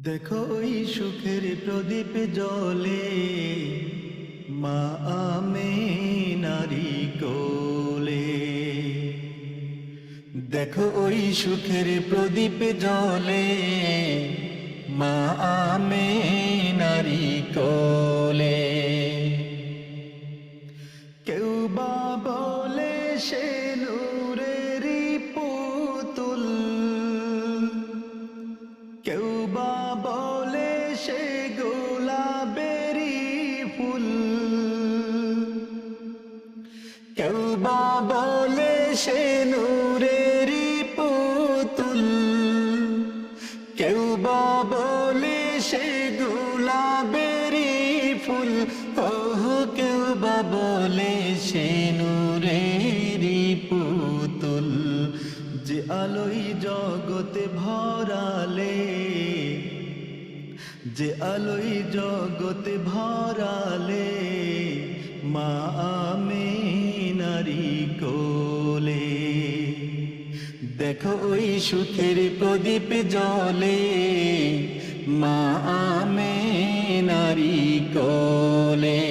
দেখো ওই সুখের প্রদীপ জ্বলে, মা আমেনারি কোলে। দেখো ওই সুখের প্রদীপ জ্বলে, মা আমেনারি কোলে। কেউ বা বলে সে নূরেরই পুতুল, কেউ বা বলে সে গোলাপেরই ফুল, কেউ বা বলে সে নূরেরই পুতুল, কেউ বা বলে সে গোলাপেরই ফুল। ওহ কেউ বা বলে সে নূরেরই পুতুল। যে আলোয় জগতে ভরালে, যে আলোয় জগতে ভরালে, মা আমেনারি কোলে। দেখো ওই সুখের প্রদীপ জ্বলে, মা আমেনারি কোলে।